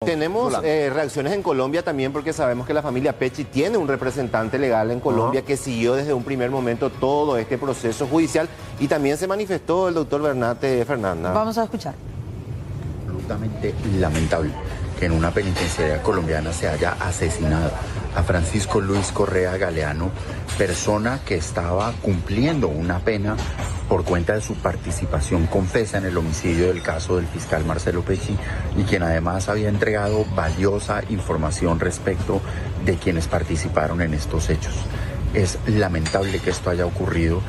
Tenemos reacciones en Colombia también porque sabemos que la familia Pecci tiene un representante legal en Colombia que siguió desde un primer momento todo este proceso judicial y también se manifestó el doctor Bernate Fernanda. Vamos a escuchar. Absolutamente lamentable que en una penitenciaría colombiana se haya asesinado a Francisco Luis Correa Galeano, persona que estaba cumpliendo una pena por cuenta de su participación confesa en el homicidio del caso del fiscal Marcelo Pecci y quien además había entregado valiosa información respecto de quienes participaron en estos hechos. Es lamentable que esto haya ocurrido,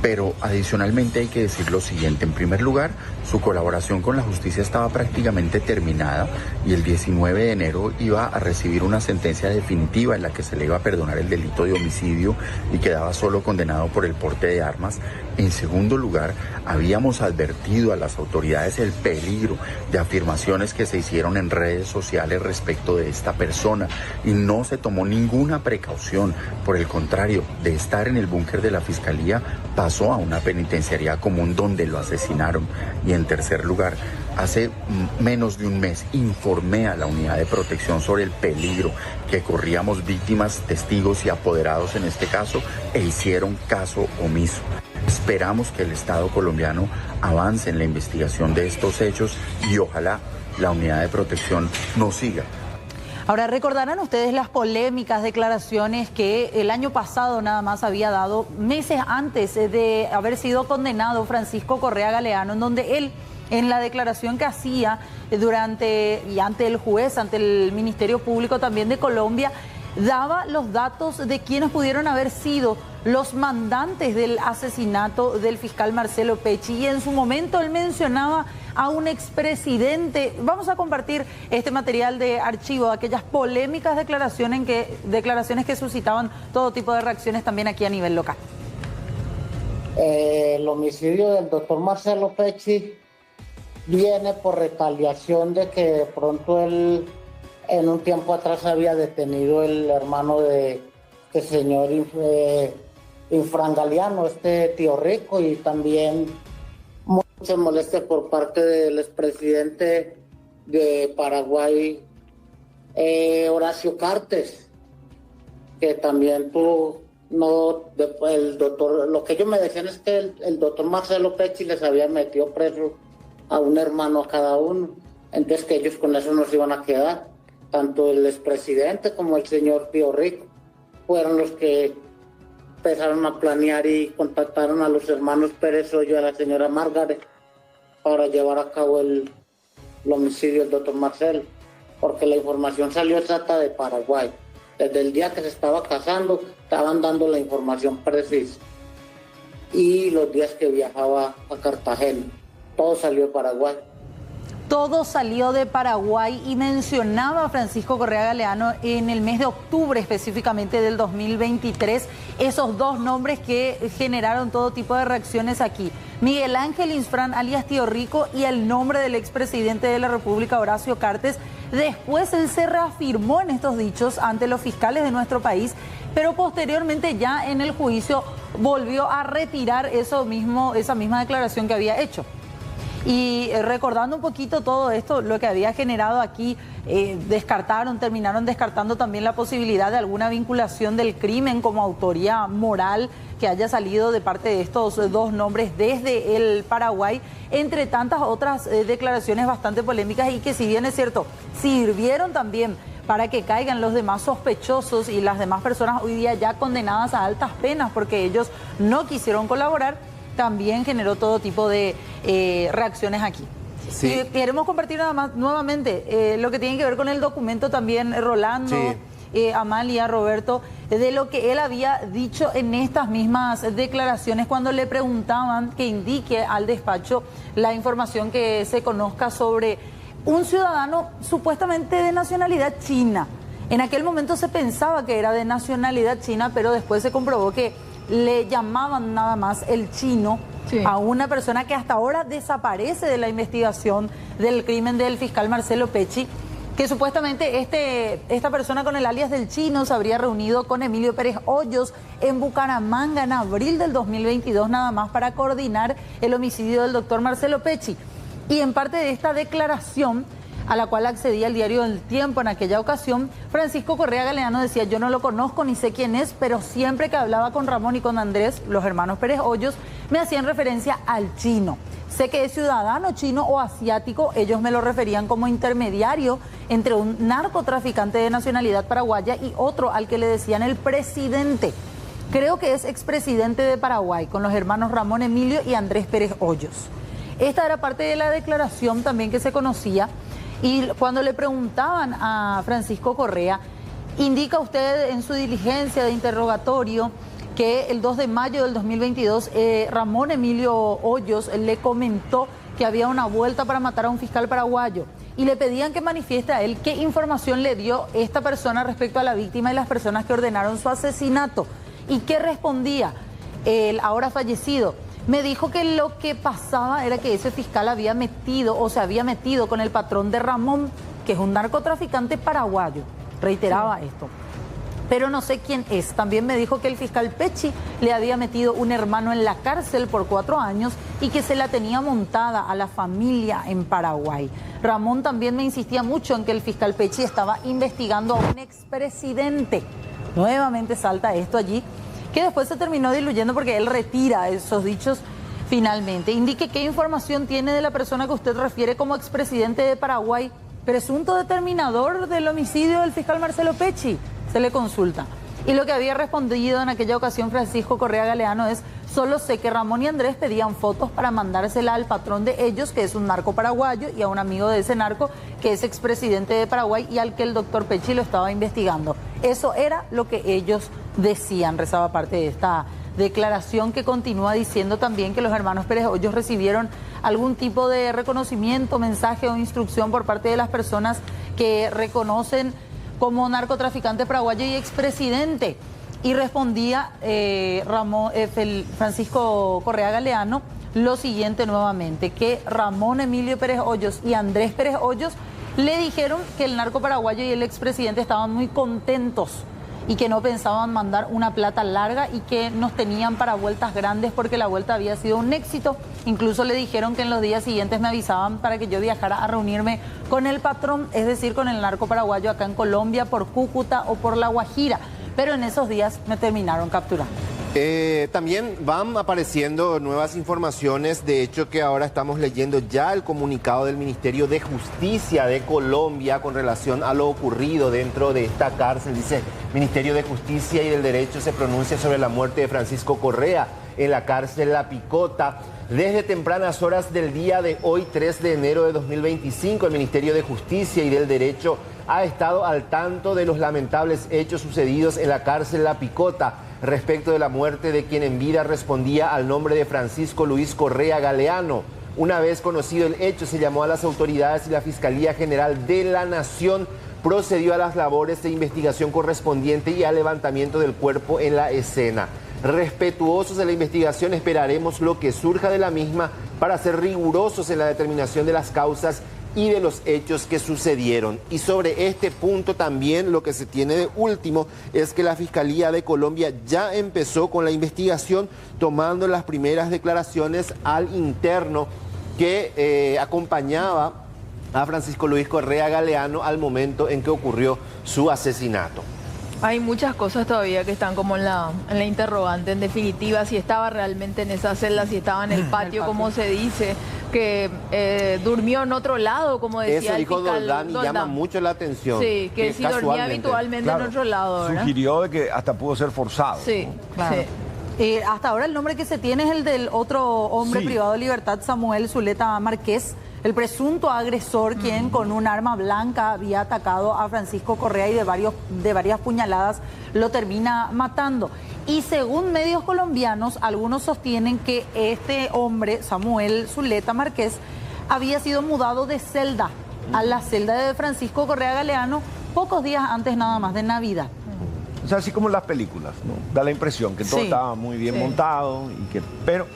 pero adicionalmente hay que decir lo siguiente. En primer lugar, su colaboración con la justicia estaba prácticamente terminada y el 19 de enero iba a recibir una sentencia definitiva en la que se le iba a perdonar el delito de homicidio y quedaba solo condenado por el porte de armas. En segundo lugar, habíamos advertido a las autoridades el peligro de afirmaciones que se hicieron en redes sociales respecto de esta persona y no se tomó ninguna precaución. Por el contrario, de estar en el búnker de la fiscalía, pasó a una penitenciaría común donde lo asesinaron. Y en tercer lugar, hace menos de un mes informé a la unidad de protección sobre el peligro que corríamos víctimas, testigos y apoderados en este caso e hicieron caso omiso. Esperamos que el Estado colombiano avance en la investigación de estos hechos y ojalá la unidad de protección nos siga. Ahora, recordarán ustedes las polémicas declaraciones que el año pasado nada más había dado, meses antes de haber sido condenado Francisco Correa Galeano, en donde él, en la declaración que hacía ante el juez, ante el Ministerio Público también de Colombia, daba los datos de quienes pudieron haber sido los mandantes del asesinato del fiscal Marcelo Pecci. Y en su momento él mencionaba a un expresidente. Vamos a compartir este material de archivo, aquellas polémicas declaraciones que suscitaban todo tipo de reacciones también aquí a nivel local. El homicidio del doctor Marcelo Pecci viene por retaliación de que de pronto él en un tiempo atrás había detenido el hermano de señor Infrangaliano, tío rico, y también mucha molestia por parte del expresidente de Paraguay, Horacio Cartes, que también el doctor, lo que ellos me decían es que el doctor Marcelo Pecci les había metido preso a un hermano a cada uno, entonces que ellos con eso no se iban a quedar. Tanto el expresidente como el señor Pío Rico fueron los que empezaron a planear y contactaron a los hermanos Pérez Hoyo y a la señora Margaret para llevar a cabo el homicidio del doctor Marcelo, porque la información salió exacta de Paraguay. Desde el día que se estaba casando, estaban dando la información precisa. Y los días que viajaba a Cartagena, todo salió de Paraguay. Todo salió de Paraguay y mencionaba a Francisco Correa Galeano en el mes de octubre específicamente del 2023, esos dos nombres que generaron todo tipo de reacciones aquí. Miguel Ángel Insfrán, alias Tío Rico, y el nombre del expresidente de la República, Horacio Cartes. Después él se reafirmó en estos dichos ante los fiscales de nuestro país, pero posteriormente ya en el juicio volvió a retirar esa misma declaración que había hecho. Y recordando un poquito todo esto, lo que había generado aquí, terminaron descartando también la posibilidad de alguna vinculación del crimen como autoría moral que haya salido de parte de estos dos nombres desde el Paraguay, entre tantas otras declaraciones bastante polémicas y que, si bien es cierto, sirvieron también para que caigan los demás sospechosos y las demás personas hoy día ya condenadas a altas penas porque ellos no quisieron colaborar, también generó todo tipo de reacciones aquí. Sí. Y queremos compartir nuevamente lo que tiene que ver con el documento también, Rolando, Amalia, Roberto, de lo que él había dicho en estas mismas declaraciones cuando le preguntaban que indique al despacho la información que se conozca sobre un ciudadano supuestamente de nacionalidad china. En aquel momento se pensaba que era de nacionalidad china, pero después se comprobó que le llamaban nada más el chino a una persona que hasta ahora desaparece de la investigación del crimen del fiscal Marcelo Pecci, que supuestamente esta persona con el alias del chino se habría reunido con Emilio Pérez Hoyos en Bucaramanga en abril del 2022 nada más para coordinar el homicidio del doctor Marcelo Pecci. Y en parte de esta declaración a la cual accedía el diario El Tiempo en aquella ocasión, Francisco Correa Galeano decía: yo no lo conozco ni sé quién es, pero siempre que hablaba con Ramón y con Andrés, los hermanos Pérez Hoyos, me hacían referencia al chino. Sé que es ciudadano chino o asiático, ellos me lo referían como intermediario entre un narcotraficante de nacionalidad paraguaya y otro al que le decían el presidente. Creo que es expresidente de Paraguay, con los hermanos Ramón Emilio y Andrés Pérez Hoyos. Esta era parte de la declaración también que se conocía, y cuando le preguntaban a Francisco Correa: indica usted en su diligencia de interrogatorio que el 2 de mayo del 2022 Ramón Emilio Hoyos le comentó que había una vuelta para matar a un fiscal paraguayo, y le pedían que manifieste a él qué información le dio esta persona respecto a la víctima y las personas que ordenaron su asesinato. ¿Y qué respondía el ahora fallecido? Me dijo que lo que pasaba era que ese fiscal había metido o se había metido con el patrón de Ramón, que es un narcotraficante paraguayo. Reiteraba esto. Pero no sé quién es. También me dijo que el fiscal Pecci le había metido un hermano en la cárcel por 4 años y que se la tenía montada a la familia en Paraguay. Ramón también me insistía mucho en que el fiscal Pecci estaba investigando a un expresidente. Nuevamente salta esto allí, que después se terminó diluyendo porque él retira esos dichos finalmente. Indique qué información tiene de la persona que usted refiere como expresidente de Paraguay, presunto determinador del homicidio del fiscal Marcelo Pecci. Se le consulta. Y lo que había respondido en aquella ocasión Francisco Correa Galeano es: solo sé que Ramón y Andrés pedían fotos para mandársela al patrón de ellos, que es un narco paraguayo, y a un amigo de ese narco, que es expresidente de Paraguay y al que el doctor Pecci lo estaba investigando. Eso era lo que ellos decían, rezaba parte de esta declaración, que continúa diciendo también que los hermanos Pérez Hoyos recibieron algún tipo de reconocimiento, mensaje o instrucción por parte de las personas que reconocen como narcotraficante paraguayo y expresidente. Y respondía Francisco Correa Galeano lo siguiente nuevamente: que Ramón Emilio Pérez Hoyos y Andrés Pérez Hoyos le dijeron que el narco paraguayo y el expresidente estaban muy contentos y que no pensaban mandar una plata larga y que nos tenían para vueltas grandes porque la vuelta había sido un éxito. Incluso le dijeron que en los días siguientes me avisaban para que yo viajara a reunirme con el patrón, es decir, con el narco paraguayo acá en Colombia, por Cúcuta o por La Guajira. Pero en esos días me terminaron capturando. También van apareciendo nuevas informaciones, de hecho que ahora estamos leyendo ya el comunicado del Ministerio de Justicia de Colombia con relación a lo ocurrido dentro de esta cárcel. Dice: Ministerio de Justicia y del Derecho se pronuncia sobre la muerte de Francisco Correa en la cárcel La Picota. Desde tempranas horas del día de hoy, 3 de enero de 2025, el Ministerio de Justicia y del Derecho ha estado al tanto de los lamentables hechos sucedidos en la cárcel La Picota respecto de la muerte de quien en vida respondía al nombre de Francisco Luis Correa Galeano. Una vez conocido el hecho, se llamó a las autoridades y la Fiscalía General de la Nación procedió a las labores de investigación correspondiente y al levantamiento del cuerpo en la escena. Respetuosos de la investigación, esperaremos lo que surja de la misma para ser rigurosos en la determinación de las causas y de los hechos que sucedieron. Y sobre este punto también lo que se tiene de último es que la Fiscalía de Colombia ya empezó con la investigación, tomando las primeras declaraciones al interno que acompañaba a Francisco Luis Correa Galeano al momento en que ocurrió su asesinato. Hay muchas cosas todavía que están como en la interrogante. En definitiva, si estaba realmente en esa celda, si estaba en el patio, como se dice, que durmió en otro lado, como decía eso dijo el fiscal Doldán, y llama mucho la atención. Sí, que si dormía habitualmente en otro lado, ¿verdad? Sugirió de que hasta pudo ser forzado. Sí, ¿no? Claro. sí. Hasta ahora el nombre que se tiene es el del otro hombre privado de libertad, Samuel Zuleta Márquez, el presunto agresor, quien con un arma blanca había atacado a Francisco Correa y de varias puñaladas lo termina matando. Y según medios colombianos, algunos sostienen que este hombre, Samuel Zuleta Márquez, había sido mudado de celda a la celda de Francisco Correa Galeano pocos días antes nada más de Navidad. O sea, así como en las películas, ¿no? Da la impresión que todo estaba muy bien montado, pero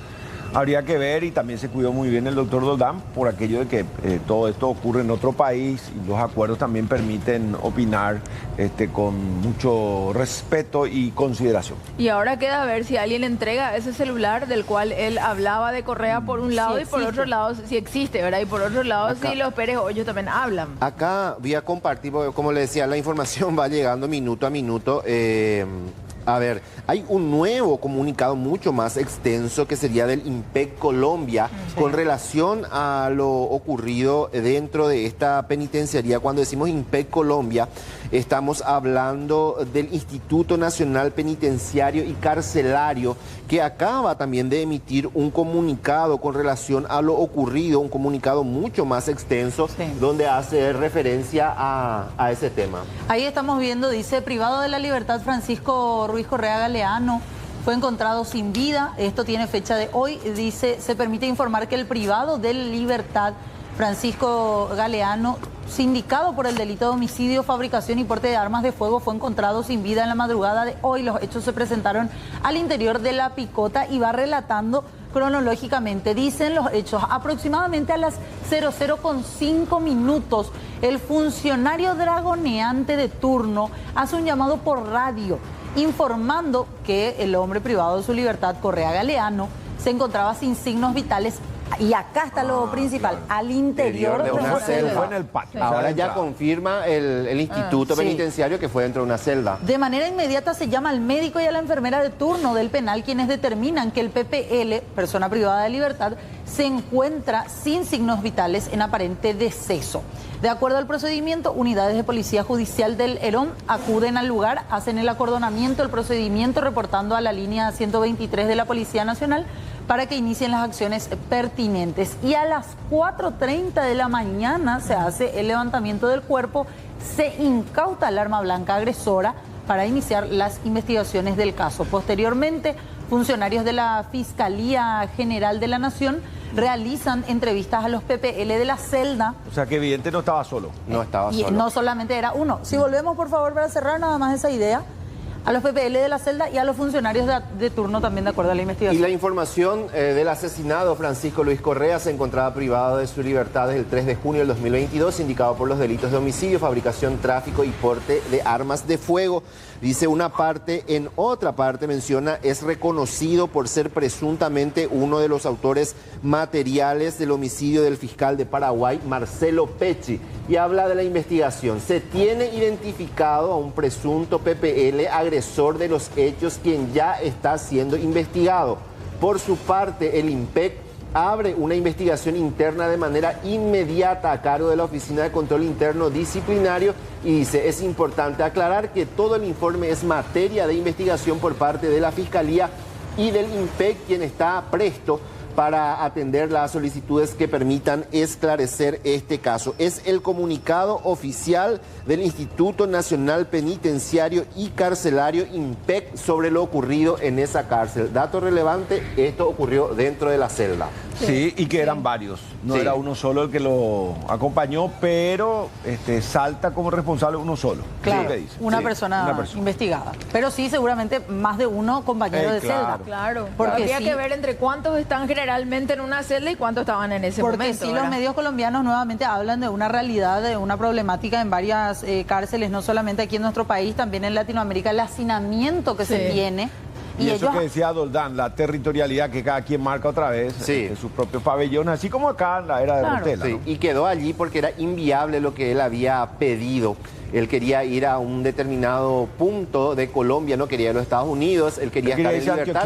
habría que ver, y también se cuidó muy bien el doctor Doldán por aquello de que todo esto ocurre en otro país y los acuerdos también permiten opinar con mucho respeto y consideración. Y ahora queda ver si alguien entrega ese celular del cual él hablaba de Correa por un lado y por otro lado si existe, ¿verdad? Y por otro lado si los Pérez Hoyos también hablan. Acá voy a compartir, porque como le decía, la información va llegando minuto a minuto. A ver, hay un nuevo comunicado mucho más extenso que sería del IMPEC Colombia con relación a lo ocurrido dentro de esta penitenciaría. Cuando decimos IMPEC Colombia, estamos hablando del Instituto Nacional Penitenciario y Carcelario, que acaba también de emitir un comunicado con relación a lo ocurrido, un comunicado mucho más extenso, donde hace referencia a ese tema. Ahí estamos viendo, dice, privado de la libertad Francisco Ruiz Correa Galeano fue encontrado sin vida. Esto tiene fecha de hoy. Dice, se permite informar que el privado de libertad Francisco Galeano, sindicado por el delito de homicidio, fabricación y porte de armas de fuego, fue encontrado sin vida en la madrugada de hoy. Los hechos se presentaron al interior de la picota y va relatando cronológicamente. Dicen los hechos, aproximadamente a las 00:05 minutos, el funcionario dragoneante de turno hace un llamado por radio informando que el hombre privado de su libertad, Correa Galeano, se encontraba sin signos vitales. Y acá está lo principal, al interior de una celda. Fue en el patio. Ahora ya confirma el instituto penitenciario que fue dentro de una celda. De manera inmediata se llama al médico y a la enfermera de turno del penal, quienes determinan que el PPL, persona privada de libertad, se encuentra sin signos vitales en aparente deceso. De acuerdo al procedimiento, unidades de policía judicial del Herón acuden al lugar, hacen el acordonamiento del procedimiento, reportando a la línea 123 de la Policía Nacional para que inicien las acciones pertinentes. Y a las 4:30 de la mañana se hace el levantamiento del cuerpo, se incauta el arma blanca agresora para iniciar las investigaciones del caso. Posteriormente, funcionarios de la Fiscalía General de la Nación realizan entrevistas a los PPL de la celda. O sea que evidente no estaba solo. No estaba Y solo. no solamente era uno. Si volvemos, por favor, para cerrar nada más esa idea, a los PPL de la celda y a los funcionarios de turno también, de acuerdo a la Y investigación. la información del asesinado Francisco Luis Correa se encontraba privado de su libertad desde el 3 de junio del 2022, indicado por los delitos de homicidio, fabricación, tráfico y porte de armas de fuego. Dice una parte, en otra parte menciona, es reconocido por ser presuntamente uno de los autores materiales del homicidio del fiscal de Paraguay, Marcelo Pecci. Y habla de la investigación. Se tiene identificado a un presunto PPL agresor de los hechos, quien ya está siendo investigado. Por su parte, el IMPEC abre una investigación interna de manera inmediata a cargo de la Oficina de Control Interno Disciplinario y dice, es importante aclarar que todo el informe es materia de investigación por parte de la Fiscalía y del IMPEC, quien está presto para atender las solicitudes que permitan esclarecer este caso. Es el comunicado oficial del Instituto Nacional Penitenciario y Carcelario, IMPEC, sobre lo ocurrido en esa cárcel. Dato relevante, esto ocurrió dentro de la celda. Sí, y que eran varios. No era uno solo el que lo acompañó, pero salta como responsable uno solo. Claro, Es lo que dice. una persona investigada. Pero sí, seguramente más de uno compañero de celda. Claro, Porque habría sí, que ver entre cuántos están generalmente en una celda y cuántos estaban en ese porque momento. sí, ¿verdad? los medios colombianos nuevamente hablan de una realidad, de una problemática en varias cárceles, no solamente aquí en nuestro país, también en Latinoamérica, el hacinamiento que se tiene. Y eso que decía Doldán, la territorialidad que cada quien marca otra vez en sus propios pabellones, así como acá en la era de Portela. Sí, ¿no? y quedó allí porque era inviable lo que él había pedido. Él quería ir a un determinado punto de Colombia, no quería ir a los Estados Unidos, él quería estar en libertad.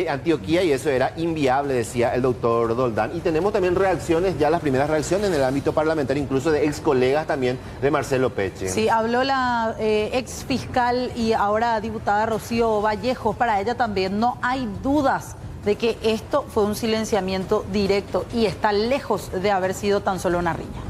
Antioquía, y eso era inviable, decía el doctor Doldán. Y tenemos también reacciones, ya las primeras reacciones en el ámbito parlamentario, incluso de ex colegas también de Marcelo Pecci. Sí, habló la ex fiscal y ahora diputada Rocío Vallejos. Para ella también no hay dudas de que esto fue un silenciamiento directo y está lejos de haber sido tan solo una riña.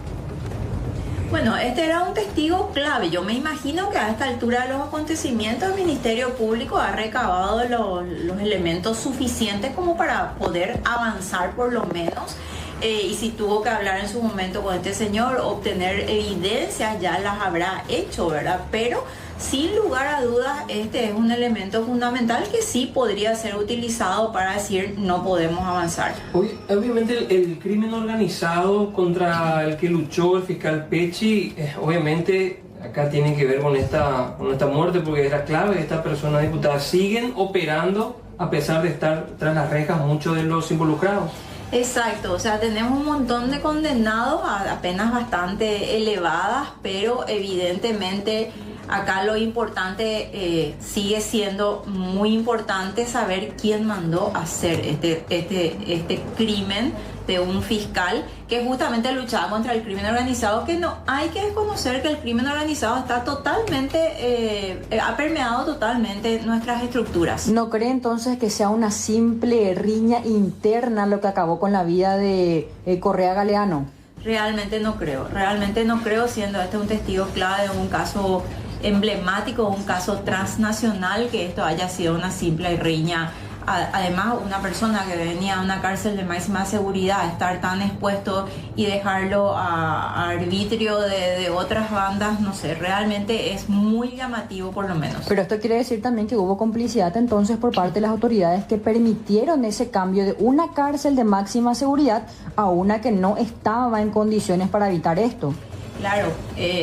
Bueno, este era un testigo clave. Yo me imagino que a esta altura de los acontecimientos el Ministerio Público ha recabado los elementos suficientes como para poder avanzar por lo menos y si tuvo que hablar en su momento con este señor, obtener evidencias, ya las habrá hecho, ¿verdad? Pero sin lugar a dudas, este es un elemento fundamental que sí podría ser utilizado para decir no podemos avanzar. Obviamente el crimen organizado contra el que luchó el fiscal Pecci, obviamente acá tiene que ver con esta muerte, porque era clave. Esta persona diputada siguen operando a pesar de estar tras las rejas muchos de los involucrados. Exacto, o sea, tenemos un montón de condenados a penas bastante elevadas, pero evidentemente acá lo importante sigue siendo muy importante saber quién mandó hacer este crimen de un fiscal que justamente luchaba contra el crimen organizado, que no hay que desconocer que el crimen organizado está totalmente, ha permeado totalmente nuestras estructuras. ¿No cree entonces que sea una simple riña interna lo que acabó con la vida de Correa Galeano? Realmente no creo, siendo este un testigo clave de un caso emblemático, un caso transnacional, que esto haya sido una simple riña. Además, una persona que venía a una cárcel de máxima seguridad, estar tan expuesto y dejarlo a arbitrio de otras bandas, no sé, realmente es muy llamativo por lo menos. Pero esto quiere decir también que hubo complicidad entonces por parte de las autoridades que permitieron ese cambio de una cárcel de máxima seguridad a una que no estaba en condiciones para evitar esto. Claro,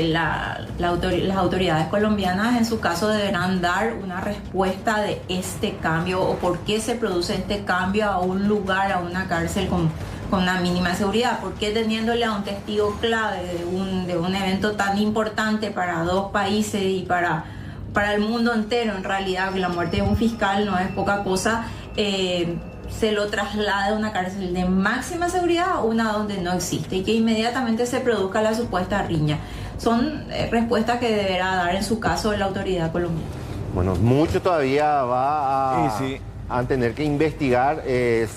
las autoridades colombianas en su caso deberán dar una respuesta de este cambio o por qué se produce este cambio a un lugar, a una cárcel con una mínima seguridad. ¿Por qué teniéndole a un testigo clave de un evento tan importante para dos países y para el mundo entero, en realidad, que la muerte de un fiscal no es poca cosa, se lo traslada a una cárcel de máxima seguridad a una donde no existe y que inmediatamente se produzca la supuesta riña? Son respuestas que deberá dar en su caso la autoridad colombiana. Bueno, mucho todavía va a tener que investigar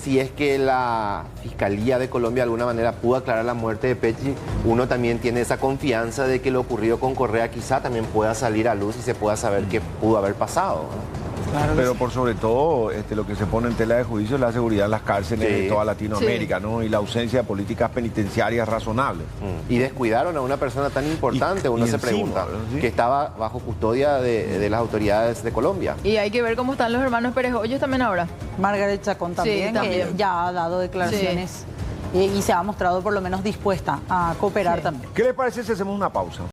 si es que la Fiscalía de Colombia de alguna manera pudo aclarar la muerte de Pecci. Uno también tiene esa confianza de que lo ocurrido con Correa quizá también pueda salir a luz y se pueda saber qué pudo haber pasado, ¿no? Claro, pero por sobre todo lo que se pone en tela de juicio es la seguridad en las cárceles de toda Latinoamérica, ¿no? Y la ausencia de políticas penitenciarias razonables. Y descuidaron a una persona tan importante, uno se pregunta, que estaba bajo custodia de las autoridades de Colombia. Y hay que ver cómo están los hermanos Pérez Hoyos también ahora. Margaret Chacón también, que ya ha dado declaraciones y se ha mostrado por lo menos dispuesta a cooperar también. ¿Qué le parece si hacemos una pausa?